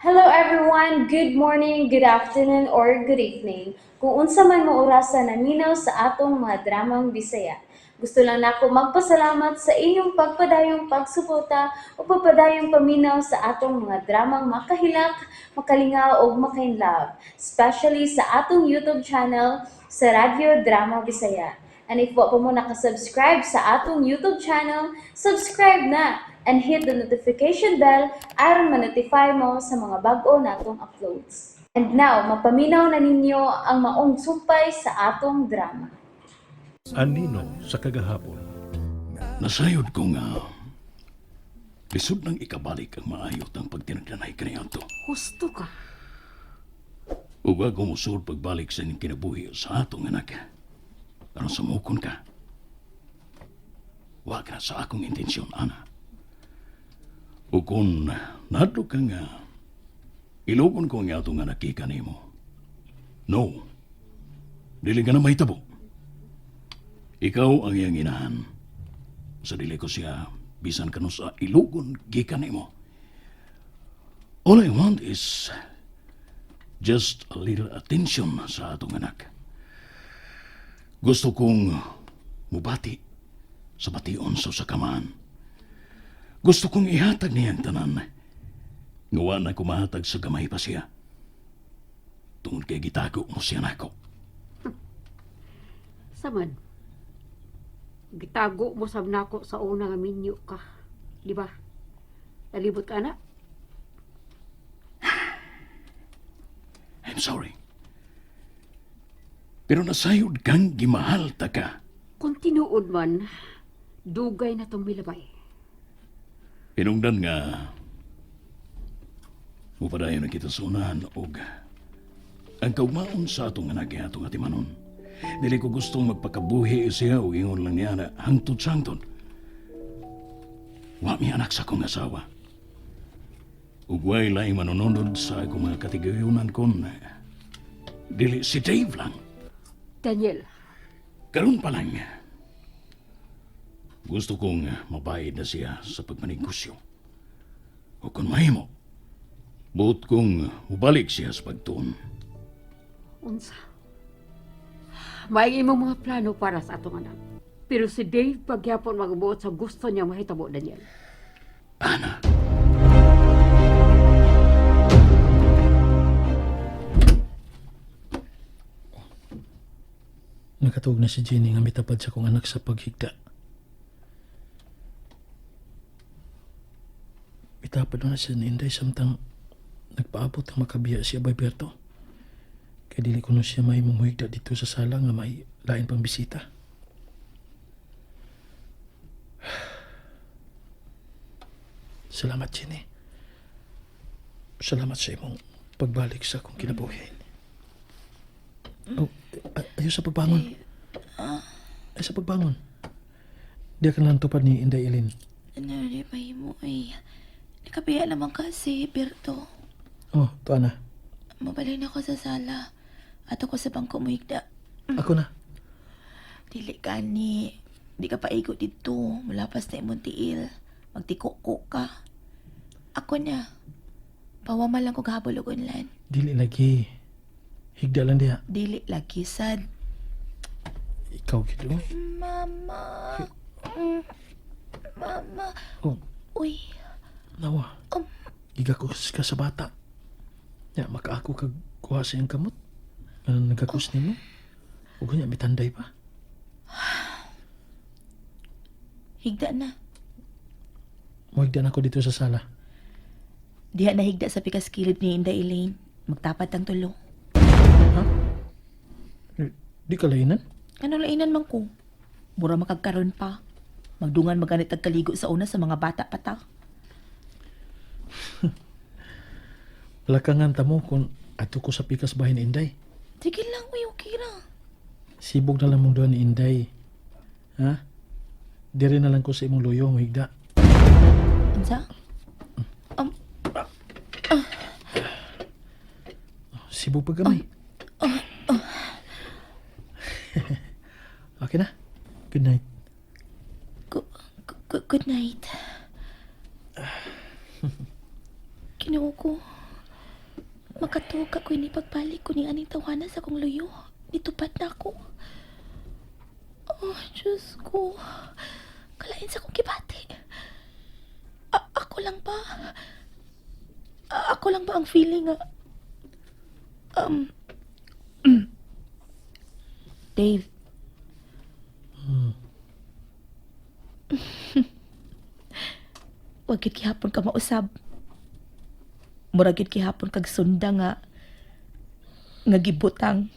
Hello everyone, good morning, good afternoon, or good evening. Kung unsa man mo orasan naminaw sa atong mga dramang Bisaya. Gusto lang nako magpasalamat sa inyong pagpadayong pagsuporta o pagpadayong paminaw sa atong mga dramang makahilak, makalingaw o makainlove, especially sa atong YouTube channel sa Radyo Drama Bisaya. And if wa pa mo nakasubscribe sa atong YouTube channel, subscribe na and hit the notification bell aron ma-notify mo sa mga bag-o natong uploads. And now, mapaminaw na ninyo ang maong sumpay sa atong drama. Anino sa kagahapon. Nasayod ko nga, lisod nang ikabalik ang maayot ang pagtinagdanay kaniadto. Husto ka. Ug ako musud pagbalik sa inyong kinabuhi sa atong anak. Aron sumukon ka. Wa ka na sa akong intensyon, ana. Ug kung nadto ka nga, ilugon ko ang atong anak kanimo. No, dili ka na mahitabo. Ikaw ang iyang inahan. Sa dili ko siya, bisan ka no sa ilugon, gikan nimo. All I want is just a little attention sa atong anak. Gusto kong mubati sa bation sa kamaan. Gusto kong ihatag niyang tanan. Ngawa na kumahatag sa gamay pa siya. Tungod kay gitago mo siya nako. Saman. Gitago mo sab nako sa una nga minyo ka. Di ba? Nalibot ka na? I'm sorry. Pero nasayod kang gimahal ta ka. Kung tinuod man, dugay na tong milabay. Hinungdan nga mupadayon na kita sa unahan og ang kaugmaon sa atong anak kay atong atimanon. Dili ko gustong magpakabuhi siya o ingon lang niya na hangtod-sangtod. Wa mi anak sa akong asawa. Ug way laing manunod sa akong mga katigayunan kon dili si Dave lang. Daniel, Karon pa lang. Gusto kong mabayad na siya sa pagmanegosyo. O kung mahimo, buot kong mubalik siya sa pagtuon. unsa? May imong mga plano para sa atong anak. Pero si Dave pagyapon magbuot sa gusto niya mahitabo, Daniel. Ana, Nakatug na si Jenny nga mitapad sa kong anak sa paghigda. Mitapad na siya ni Inday samtang nagpaabot ang makabiya si Abay Berto. Kaya dili ko na siya may mumuhigda dito sa sala nga may lain pang bisita. Salamat, Jenny. Salamat sa imong pagbalik sa akong kinabuhi. Oh, ayaw sa pagbangon. Ay sa pagbangon. Di ka lang tupad ni Inday Elin. Ano rin mahimo ay nakabiya naman kasi, Berto. Oh, tuwa na. Mabalin ako sa sala at ako sa bangko mo higda. Ako na. Dili ka ni, di ka paigo dito, mulapas na imong tiil, magtikoko ka. Ako na, pawama lang ko gabol og unlan. Dili lagi. Higda lang diha. Dili lagi sad. Ikaw gito. Mama. Mama. Oh, Uy. nawa. Um. Gigakus ka sa bata. Ya, makaako kag kuha sa iyang kamot. Ano nagakus nimo? Ug nya mitanday pa. Higda na. Muhigdan ako dito sa sala. Diha na higda sa pikas kilid ni Inday Elaine. Magtapat ang tulo. Ha? Di ka lainan? Ano lainan man ko? Mura makagkaroon pa. Magdungan maganit ang kaligo sa una sa mga bata pata. Lakangan ta mo kung ato ko sa pikas bahin ni Inday. Sige lang, uy, okay ra. Sibog na lang mong doon ni Inday. Ha? Diri na lang ko sa imong luyo, muhigda. Unsa? Sibog pa gamay. Okay na. Good night. Good night. Kinuha ko. Makatuog ako ni pagbalik ko ni aning tawanan sa kong luyo. Itupad na ako. Oh, Diyos ko. Kalain sa kong kibati. Ako lang ba? Ako lang ba ang feeling nga... Dave. Wag gid gihapon ka mausab. Murag gid gihapon kag sunda nga gibutang.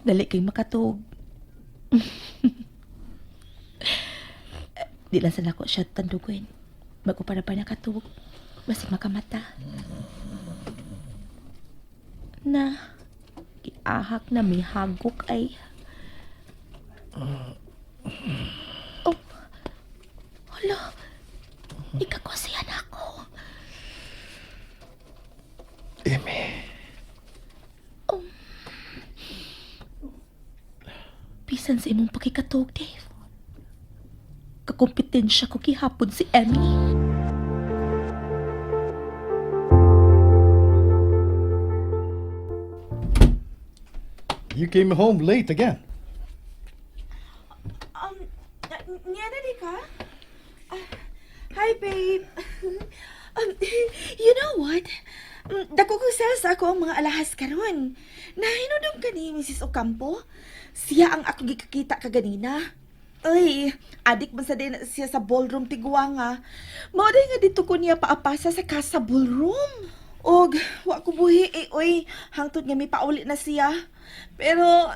Dali kay makatuog. Di lang sa nako siya tandugoy. Bago para pa nakatuog. Basig makamata. Na, giahak na may hagok ay. Oh, hala, ikakosiyan ako. Amy. Bisan sa imong pakikatuog, Dave. Kakompetensya ko gihapon si Emmy. You came home late again. Niya na di ka? Hi, babe. You know what? Dako ko sa ako ang mga alahas karon. Nahinudom ka ni Mrs. Ocampo. Siya ang ako gikakita kaganina. Ay, adik man sa din siya sa ballroom tigwa nga. Mauday nga dito ko niya paapasa sa casa ballroom. Og, wa ko buhi oy, hangtod nga may pauli na siya. Pero,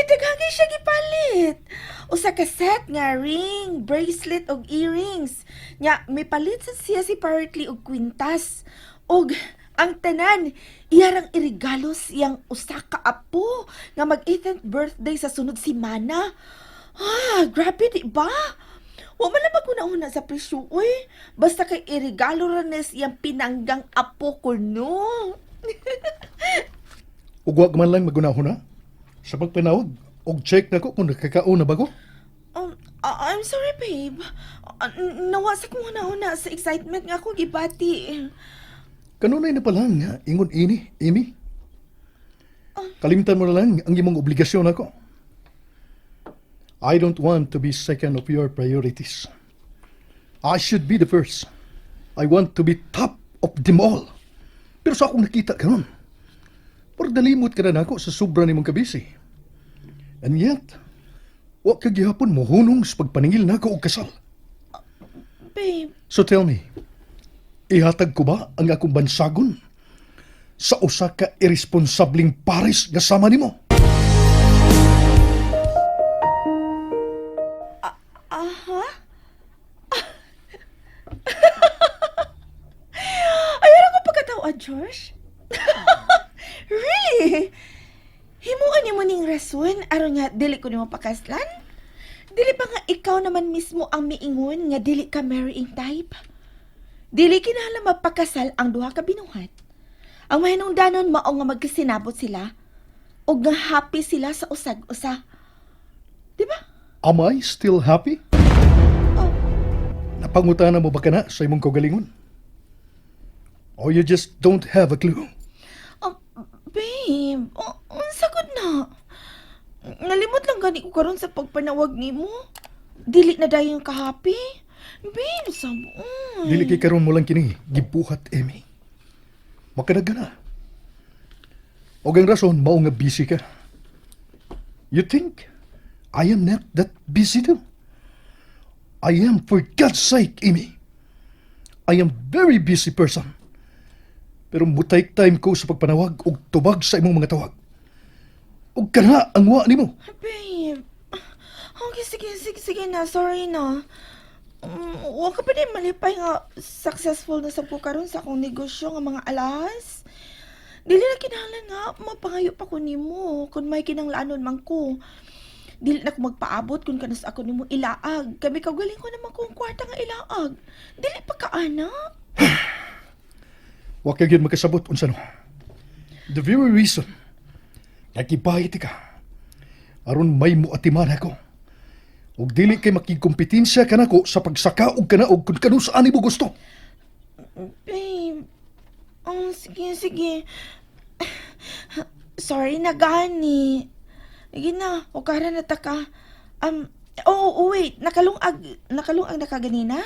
daghangay siya gipalit. Usa ka set nga ring, bracelet og earrings. Nya, may palit sa siya si partly og kwintas. Og, ang tanan, iyarang irigalo siyang usa ka apo nga mag-18th birthday sa sunod semana. Grabe di ba? Wa man lang maguna-una sa presyo, uy. Basta kay irigalo ranes iyang pinanggang apo ko, no? Ug wa man lang magunahon sa pagpanawag. Og check na ko kung nakakauna ba ko. I'm sorry, babe. Nawasak mo na sa excitement nga ako gibati. Kanunay na pa lang nga, ingon ini, Amy. Kalimtan mo na lang ang imong obligasyon ako. I don't want to be second of your priorities. I should be the first. I want to be top of them all. Pero sa akong nakita karon, parang dalimot ka na ako sa sobra ni mong kabisi. And yet, wa ka gihapon mo hunong sa pagpaningil na ako og kasal. Babe, So tell me, ihatag ko ba ang akong bansagon sa usa ka irresponsabling pares nga sama nimo? ayara ko pagkatawa, George. Really? Himuan ni mo ning rason aron nga dili ko nimo pakaslan? Dili ba nga ikaw naman mismo ang miingon nga dili ka marrying type? Dili kinahanglan mapakasal ang duha ka binuhat. Ang mahinungdanon mao nga magkasinabot sila ug nga happy sila sa usag-usa. Di ba? Am I still happy? Oh, Napangutana mo ba ka na sa imong kaugalingon? Or you just don't have a clue? babe, unsa gud na? Nalimot lang gani ko karon sa pagpanawag nimo. Dili na dayon ka happy. Babe, sabon. Dili kay karon mo lang kini gibuhat, Amy. Makanaga na. Og ang rason mao nga busy ka. You think I am not that busy too? I am, for God's sake, Amy. I am very busy person. Pero mutay time ko sa pagpanawag og tubag sa imong mga tawag. Og kana ang wa nimo. Babe. Okay, sige na. Sorry na. Huwag ka pa din malipay nga successful na sa karon sa akong negosyo nga mga alas. Dili na kinahanglan nga mapangayo pa ko nimo kung may kinanglanon man ko. Dili na ko magpaabot kung kanas ako nimo ilaag. Kami kaugaling ko naman kung kwarta nga ilaag. Dili pa ka, anak. Wa ka gyud makasabot unsa no. The very reason nagibahit ka aron may muatiman ako. Ug dili kay makikompetensya kanako sa pagsaka og kana og kun kano saan mo gusto. Babe. Oh, sige. Sorry na gani. Sige na, ukara na ta ka. Wait. Nakalungag na ka ganina?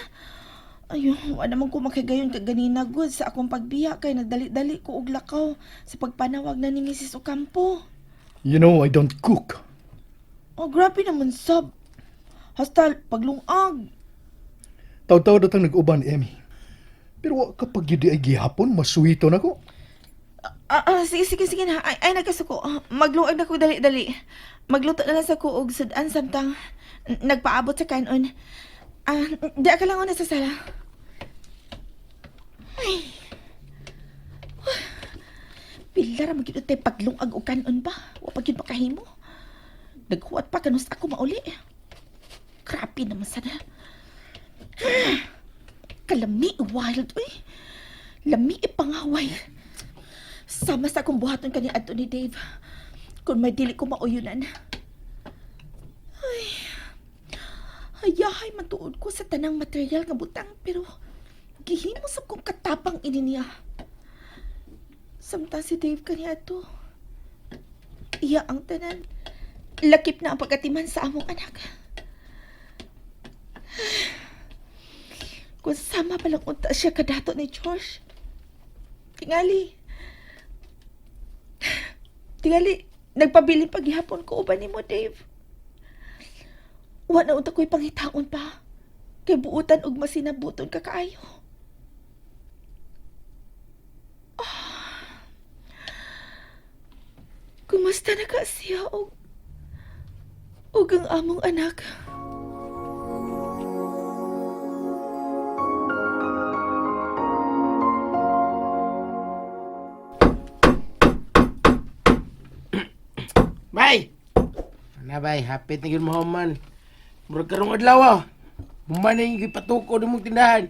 Ayun, wala naman ko makagayon kaganina good sa akong pagbiya kay nagdali-dali ko og lakaw sa pagpanawag na ni Mrs. Ocampo. You know, I don't cook. Oh, grabe naman sab. Hasta paglungag. Taw-taw datang nag-uban, Emmy. Pero kapag yun ay gihapon, masuwito na ko. Sige na. Ay nagkasuko. Maglungag na ko dali-dali. Magluto na lang sa ko og sudan samtang nagpaabot sa kanon. Di ka lang una sa sala. Ay. Pilar ang magiging tayo paglungag o kanon ba? Wapag yun makahimo. Naghuwat pa kanus ako mauli. Grabe naman sana. Kalami, wild, uy. Lami ipangaway. Sama sa akong buhaton kani adto ni Dave. Kung may dili ko mauyunan. Ay. Hayahay matuod ko sa tanang material nga butang pero gihimo sa kong katapang ini niya. Samtang si Dave kani adto. Iya ang tanan. Lakip na ang pagkatiman sa among anak. Kung sama palang unta siya kadato ni George. Tingali, nagpabiling paghihapon ko uban ni mo, Dave. Wa na unta ko'y pangitaon pa. Kay buutan og masinabuton ka kaayo. Kumusta na ka siya og ang among anak? Bay! Ano bay, happy tingin mo man. Murag karong adlaw. Human na yung patuko ng mong tindahan.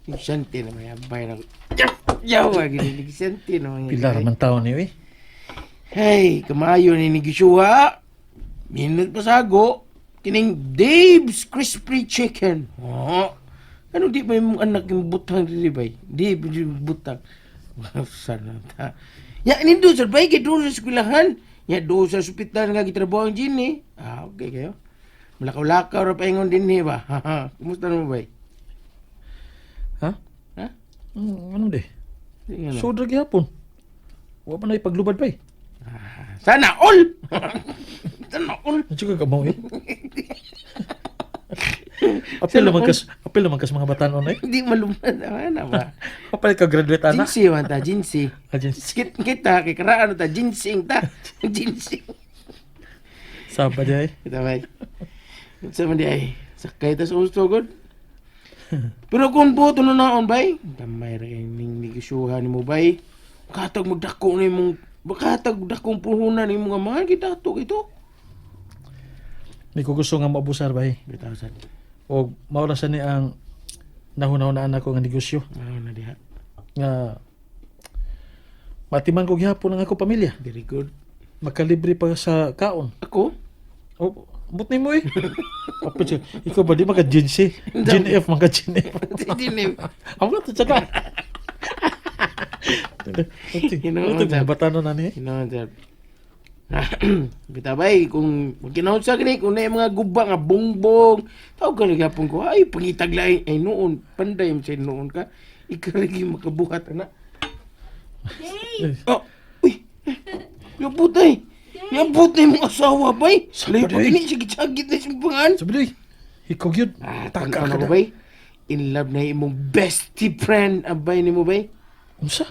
Yung sante na may abay na. Yawa, gini, sante na mga. Pilar man taon ni, eh. Hey, kamayo ni nigisuha. Minut pasago. Kining Dave's Crispy Chicken. Oh. Ano di ba yung anak yung butang dili bay? Di ba yung butang? Sana ta. Ya, nindo sa bay, doon sa eskwelahan. Ya, doon sa ospital nga gitrabaho ang Ginny. Okay kayo. Malakaw-lakaw ra paingon din ni ba? Kumusta mo bay? Ha? Ha? Ano di? Sige na. Sudra gyapon. Wa pa na ipaglubad pa, eh. Sana all! Sana all! Ano ka kamaw, eh? Apil naman kas mga batanon, eh. Hindi malumad. Ano ba? Apil ka graduate, anak. Jinsi man ta, jinsi. Ajin, Kita, kay karaan ta, jinsing ta. Jinsing. saba di, eh. Kita bay. Sa man di ay, sakay ta sa gusto, god. Pero kung buto na naon, bay, damay rin ning nigisuhan ni mo, bay. Makatag magdako na mong, makatag dakong puhunan ni mga mahal, kita to, ito. Hindi ko gusto nga maabusar ba, eh. Bitaw sa, O maulasan ni ang nahuna-hunaan ako nga negosyo. ano na diha. Nga matiman ko gyapon ang ako pamilya. Very good. Makalibre pa sa kaon. Ako? O, but ni mo, eh. Apa siya? Ikaw ba di maka Gen C? Gen F, maka Gen F. Dinim. Ako na ito tsaka. Hinoon, Ito, sir. mga batano na ni. Hinoon, sir. Kita bay, kung kinahon sa kini, kung na yung mga guba nga bongbong, tawag ka nagapon ko, ay, pangitag lain, ay noon, panday mo siya noon ka, ikarigi makabuhat, anak. Oh, uy, yabutay. Yabutay mong asawa, bay. Salay pa Day. kini, sige, sagit na siyang pangan. Sabi doy, ikaw yun. Taka Taka na ka mo, na. bay. In love na imong bestie friend, abay ni mo, bay. Unsa?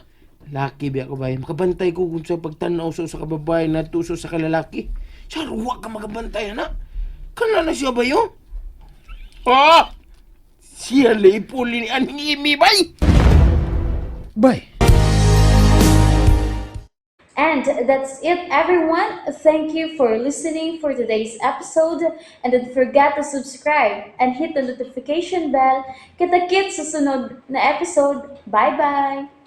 Laki biya ko bay. Makabantay ko kung sa pagtanaw sa kababae na tuso sa kalalaki. Siya, huwag ka makabantay, anak. Kana na siya ba yun? Ah! Siya laipuli ni Aning Imi, bay. Bye. And that's it, everyone. Thank you for listening for today's episode. And don't forget to subscribe and hit the notification bell. Kita-kit sa sunod na episode. Bye-bye!